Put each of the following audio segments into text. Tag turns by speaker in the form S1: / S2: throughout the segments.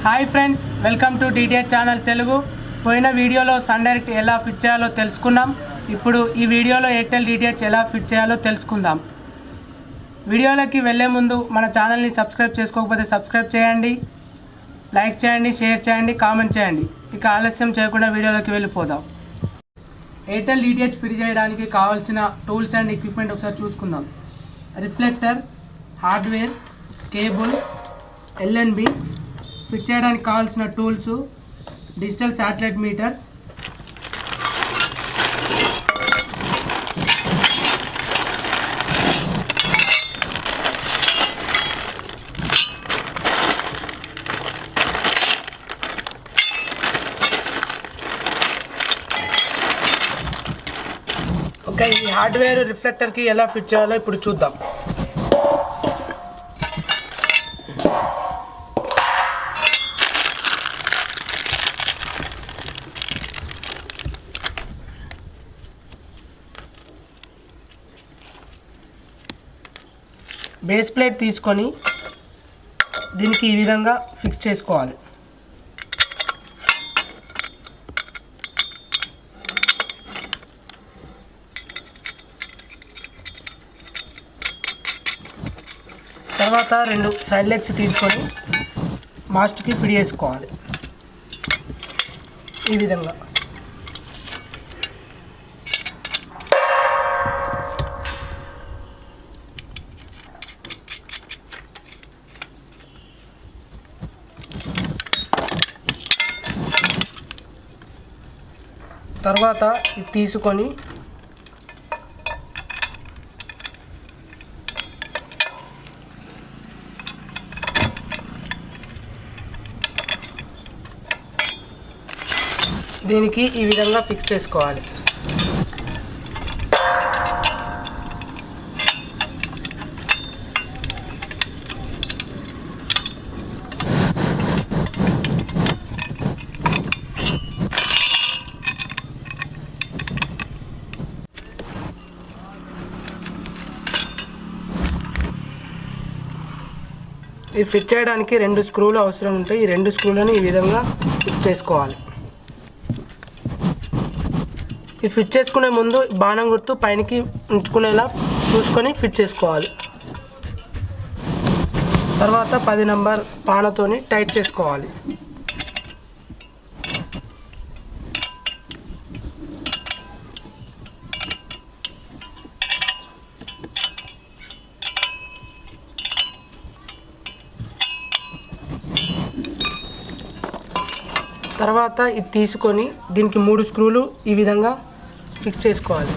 S1: Hi friends, welcome to dth channel Telugu. పోయిన వీడియోలో sun direct ఎలా ఫిట్ చేయాలో తెలుసుకున్నాం. ఇప్పుడు ఈ వీడియోలో ఎయిర్టెల్ డిటిహెచ్ ఎలా ఫిట్ చేయాలో తెలుసుకుందాం. వీడియోలోకి వెళ్ళే ముందు మన ఛానల్ని సబ్స్క్రైబ్ చేసుకోకపోతే సబ్స్క్రైబ్ చేయండి, లైక్ చేయండి, షేర్ చేయండి, కామెంట్ చేయండి. ఇక ఆలస్యం చేయకుండా వీడియోలోకి వెళ్ళిపోదాం. ఎయిర్టెల్ డిటిహెచ్ ఫిట్ చేయడానికి కావాల్సిన టూల్స్ అండ్ ఎక్విప్మెంట్ ఒకసారి చూసుకుందాం. Reflector, hardware, cable, LNB, fit చేయడానికి కావాల్సిన tools, digital satellite meter, okay. ఈ హార్డ్వేర్ రిఫ్లెక్టర్కి ఎలా ఫిట్ చేయాలో ఇప్పుడు చూద్దాం. బేస్ ప్లేట్ తీసుకొని దీనికి ఈ విధంగా ఫిక్స్ చేసుకోవాలి. తర్వాత రెండు సైడ్ లెగ్స్ తీసుకొని మాస్ట్కి ఫిట్ చేసుకోవాలి ఈ విధంగా. తర్వాత ఇది తీసుకొని దీనికి ఈ విధంగా ఫిక్స్ చేసుకోవాలి. ఇది ఫిట్ చేయడానికి రెండు స్క్రూలు అవసరం ఉంటాయి. ఈ రెండు స్క్రూలను ఈ విధంగా ఫిట్ చేసుకోవాలి. ఈ ఫిట్ చేసుకునే ముందు బాణం గుర్తు పైనకి ఉంచుకునేలా చూసుకొని ఫిట్ చేసుకోవాలి. తర్వాత 10 నంబర్ పానతోని టైట్ చేసుకోవాలి. తర్వాత ఇది తీసుకొని దీనికి 3 స్క్రూలు ఈ విధంగా ఫిక్స్ చేసుకోవాలి.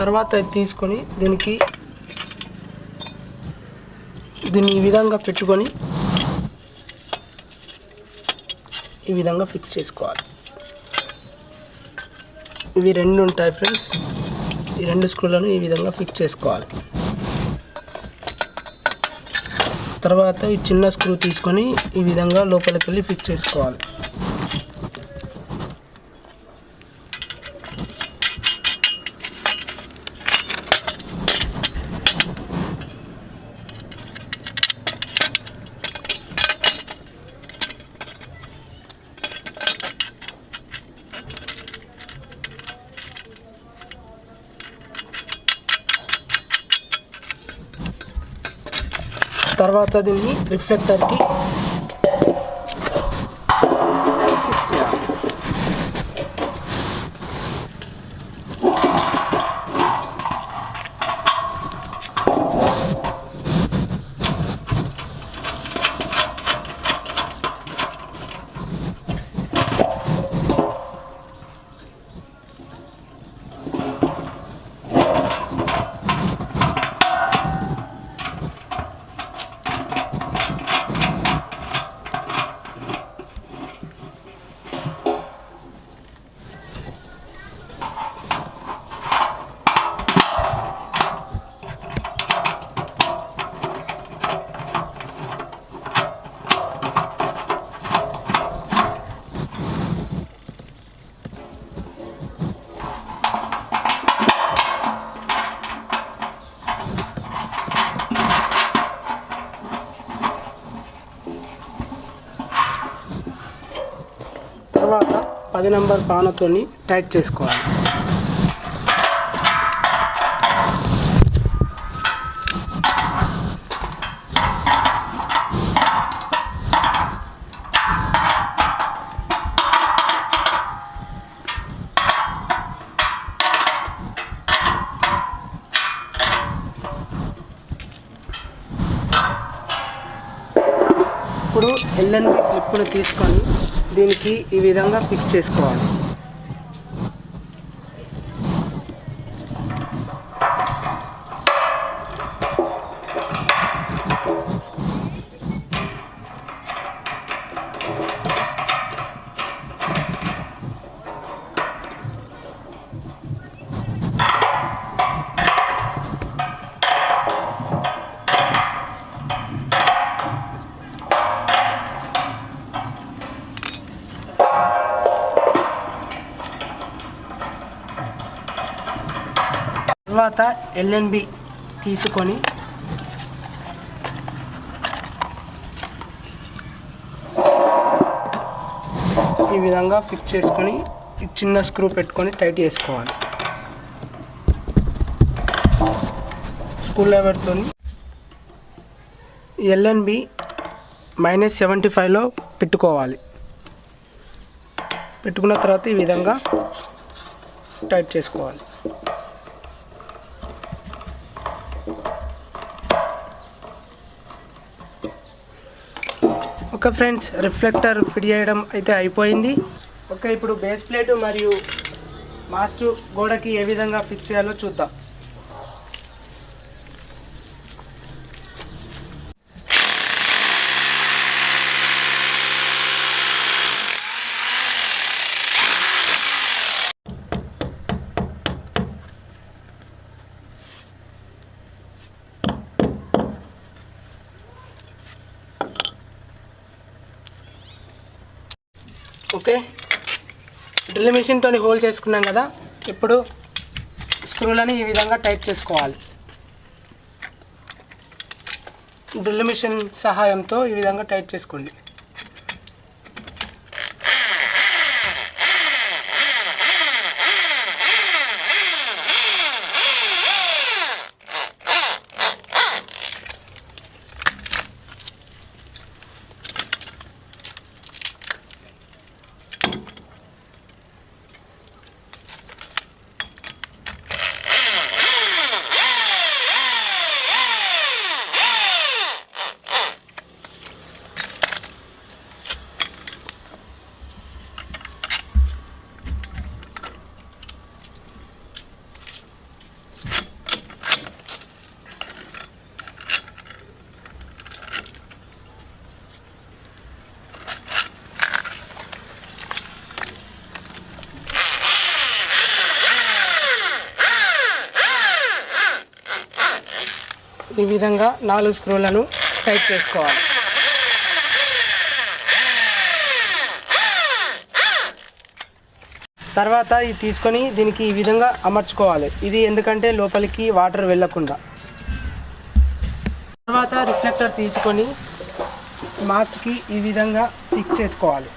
S1: తర్వాత తీసుకొని దీన్ని ఈ విధంగా పెట్టుకొని ఈ విధంగా ఫిక్స్ చేసుకోవాలి. ఇవి రెండు ఉంటాయి ఫ్రెండ్స్. ఈ రెండు స్క్రూలను ఈ విధంగా ఫిక్స్ చేసుకోవాలి. తర్వాత ఈ చిన్న స్క్రూ తీసుకొని ఈ విధంగా లోపలికి వెళ్ళి ఫిక్స్ చేసుకోవాలి. తర్వాత దీన్ని రిఫ్లెక్టర్కి 10 నంబర్ పానతోని టైట్ చేసుకోవాలి. ఇప్పుడు ఎల్ఎన్బి క్లిప్ను తీసుకొని దీనికి ఈ విధంగా ఫిక్స్ చేసుకోవాలి. తర్వాత ఎల్ఎన్బి తీసుకొని ఈ విధంగా ఫిక్స్ చేసుకొని చిన్న స్క్రూ పెట్టుకొని టైట్ చేసుకోవాలి. స్క్రూ డ్రైవర్తో ఎల్ఎన్బి -75లో పెట్టుకోవాలి. పెట్టుకున్న తర్వాత ఈ విధంగా టైట్ చేసుకోవాలి. ఓకే ఫ్రెండ్స్, రిఫ్లెక్టర్ ఫిట్ చేయడం అయితే అయిపోయింది. ఓకే, ఇప్పుడు బేస్ ప్లేట్ మరియు మాస్ట్ గోడకి ఏ విధంగా ఫిక్స్ చేయాలో చూద్దాం. ఓకే, డ్రిల్ మెషిన్తో హోల్ చేసుకున్నాం కదా. ఇప్పుడు స్క్రూలని ఈ విధంగా టైట్ చేసుకోవాలి. డ్రిల్ మెషిన్ సహాయంతో ఈ విధంగా టైట్ చేసుకోండి. ఈ విధంగా 4 స్క్రూలను టైట్ చేసుకోవాలి. తర్వాత ఇది తీసుకొని దీనికి ఈ విధంగా అమర్చుకోవాలి. ఇది ఎందుకంటే లోపలికి వాటర్ వెళ్ళకుండా. తర్వాత రిఫ్లెక్టర్ తీసుకొని మాస్ట్కి ఈ విధంగా ఫిక్స్ చేసుకోవాలి.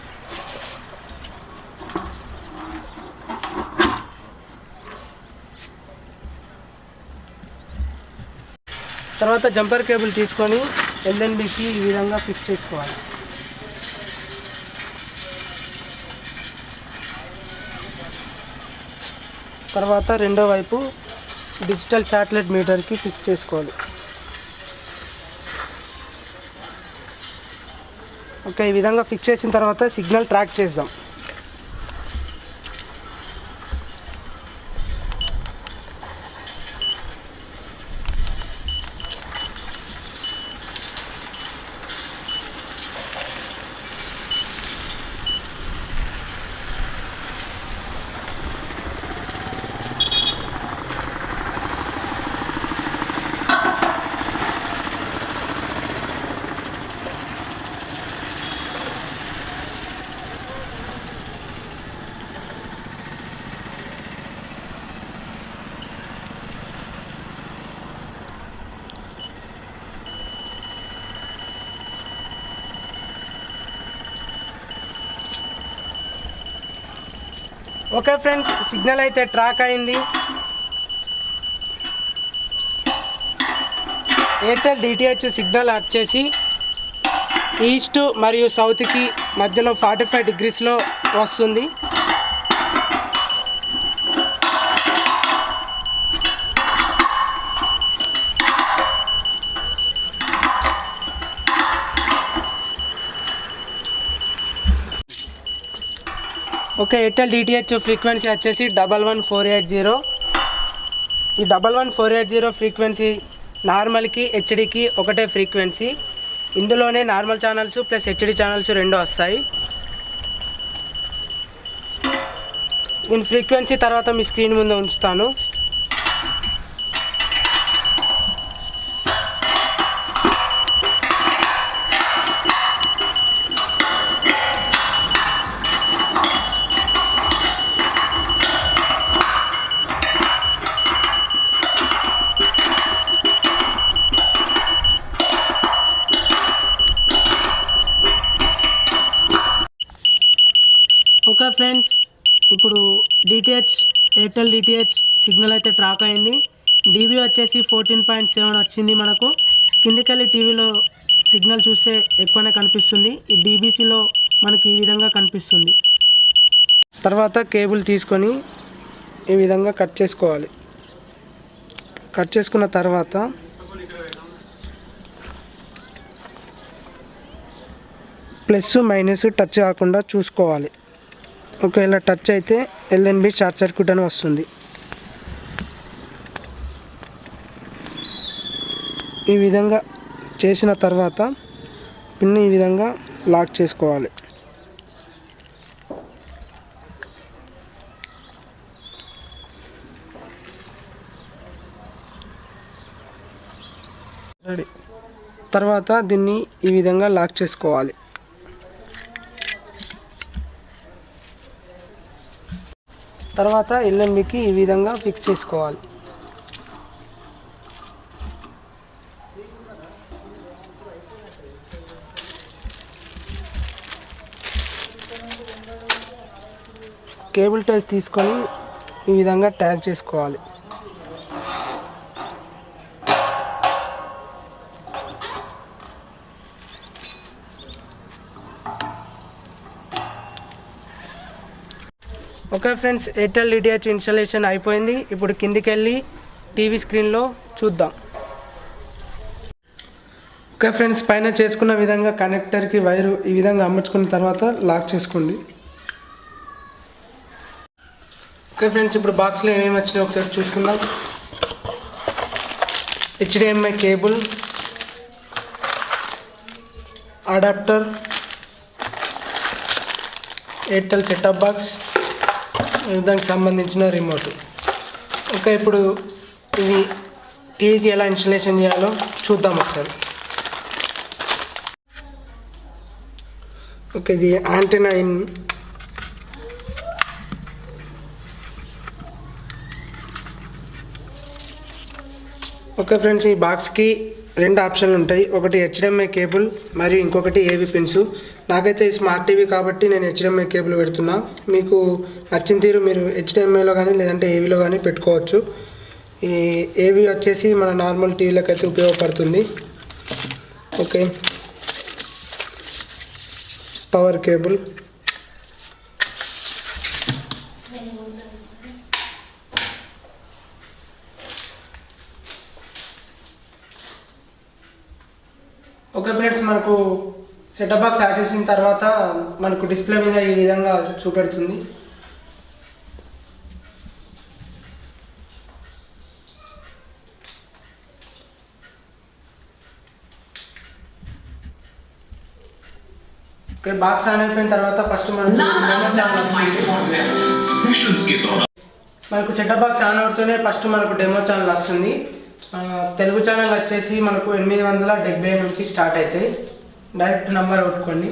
S1: తర్వాత జంపర్ కేబుల్ తీసుకొని ఎల్ఎన్బికి ఈ విధంగా ఫిక్స్ చేసుకోవాలి. తర్వాత రెండో వైపు డిజిటల్ శాటిలైట్ మీటర్కి ఫిక్స్ చేసుకోవాలి. ఓకే, ఈ విధంగా ఫిక్స్ చేసిన తర్వాత సిగ్నల్ ట్రాక్ చేద్దాం. ఓకే ఫ్రెండ్స్, సిగ్నల్ అయితే ట్రాక్ అయింది. ఎయిర్టెల్ డిటిహెచ్ సిగ్నల్ వచ్చేసి ఈస్ట్ మరియు సౌత్కి మధ్యలో 45 డిగ్రీస్లో వస్తుంది. ఓకే, ఎయిర్టెల్ డిటిహెచ్ ఫ్రీక్వెన్సీ వచ్చేసి 11480. ఈ 11480 ఫ్రీక్వెన్సీ నార్మల్కి హెచ్డికి ఒకటే ఫ్రీక్వెన్సీ. ఇందులోనే normal channels plus HD channels రెండు వస్తాయి. నేను ఫ్రీక్వెన్సీ తర్వాత మీ స్క్రీన్ ముందు ఉంచుతాను. ఓకే ఫ్రెండ్స్, ఇప్పుడు ఎయిర్టెల్ డిటిహెచ్ సిగ్నల్ అయితే ట్రాక్ అయింది. డీబీ వచ్చేసి 14.7 వచ్చింది మనకు. కిందకెళ్ళి టీవీలో సిగ్నల్ చూస్తే ఎక్కువనే కనిపిస్తుంది. ఈ డీబీసీలో మనకి ఈ విధంగా కనిపిస్తుంది. తర్వాత కేబుల్ తీసుకొని ఈ విధంగా కట్ చేసుకోవాలి. కట్ చేసుకున్న తర్వాత ప్లస్ మైనస్ టచ్ కాకుండా చూసుకోవాలి. ఒకవేళ టచ్ అయితే ఎల్ఎన్బి షార్ట్ సర్క్యూట్ అని వస్తుంది. ఈ విధంగా చేసిన తర్వాత పిన్ ఈ విధంగా లాక్ చేసుకోవాలి. రెడీ. తర్వాత దీన్ని ఈ విధంగా లాక్ చేసుకోవాలి. తర్వాత ఎల్ఎన్బికి ఈ విధంగా ఫిక్స్ చేసుకోవాలి. కేబుల్ టైస్ తీసుకొని ఈ విధంగా ట్యాగ్ చేసుకోవాలి. Okay friends, Airtel DTH installation అయిపోయింది. ఇప్పుడు కిందికి వెళ్ళి టీవీ స్క్రీన్లో చూద్దాం. ఓకే ఫ్రెండ్స్, పైన చేసుకున్న విధంగా కనెక్టర్కి వైరు ఈ విధంగా అమర్చుకున్న తర్వాత లాక్ చేసుకోండి. ఓకే ఫ్రెండ్స్, ఇప్పుడు బాక్స్లో ఏమేమి వచ్చినాయో ఒకసారి చూసుకుందాం. HDMI cable, adapter, Airtel setup box, దానికి సంబంధించిన రిమోట్. ఓకే, ఇప్పుడు ఇవి టీవీకి ఎలా ఇన్స్టాలేషన్ చేయాలో చూద్దాం ఒకసారి. ఓకే, ఇది యాంటెనా ఇన్. ఓకే ఫ్రెండ్స్, ఈ బాక్స్కి రెండు ఆప్షన్లు ఉంటాయి. ఒకటి హెచ్డిఎంఐ కేబుల్ మరియు ఇంకొకటి ఏవి పిన్స్. నాకైతే ఈ స్మార్ట్ టీవీ కాబట్టి నేను హెచ్డిఎంఐ కేబుల్ పెడుతున్నా. మీకు నచ్చిన తీరు మీరు హెచ్డిఎంఐలో కానీ లేదంటే ఏవీలో కానీ పెట్టుకోవచ్చు. ఈ ఏవి వచ్చేసి మన నార్మల్ టీవీలకు అయితే ఉపయోగపడుతుంది. Okay, power cable, okay friends, మనకు సెటప్ బాక్స్ యాడ్ చేసిన తర్వాత మనకు డిస్ప్లే మీద ఈ విధంగా చూపెడుతుంది. ఓకే, బాక్స్ ఆన్ అయిపోయిన తర్వాత ఫస్ట్ మనకు సెటప్ బాక్స్ ఆన్ అవుతూనే ఫస్ట్ మనకు డెమో ఛానల్ వస్తుంది. తెలుగు ఛానల్ వచ్చేసి మనకు 870 నుంచి స్టార్ట్ అవుతాయి. డైరెక్ట్ నెంబర్ కొట్టుకోండి.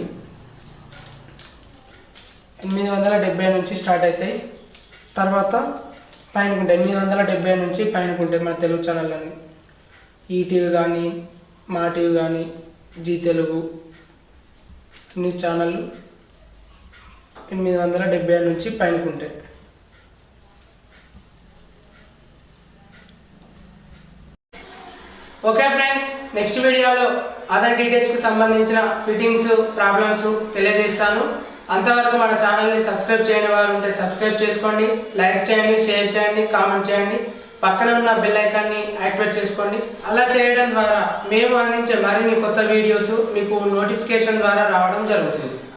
S1: 870 నుంచి స్టార్ట్ అవుతాయి. తర్వాత పైనకుంటే 870 నుంచి పైనకుంటే మన తెలుగు ఛానల్ అని ఈటీవీ కానీ మా టీవీ కానీ జీ తెలుగు అన్ని ఛానళ్ళు 870 నుంచి పైనకుంటాయి. ఓకే ఫ్రెండ్స్, నెక్స్ట్ వీడియోలో అదర్ డీటెయిల్స్కి సంబంధించిన ఫిట్టింగ్స్ ప్రాబ్లమ్స్ తెలియజేస్తాను. అంతవరకు మన ఛానల్ని సబ్స్క్రైబ్ చేయని వారు ఉంటే సబ్స్క్రైబ్ చేసుకోండి, లైక్ చేయండి, షేర్ చేయండి, కామెంట్ చేయండి, పక్కన ఉన్న బెల్ ఐకాన్ని యాక్టివేట్ చేసుకోండి. అలా చేయడం ద్వారా మేము అందించే మరిన్ని కొత్త వీడియోస్ మీకు నోటిఫికేషన్ ద్వారా రావడం జరుగుతుంది.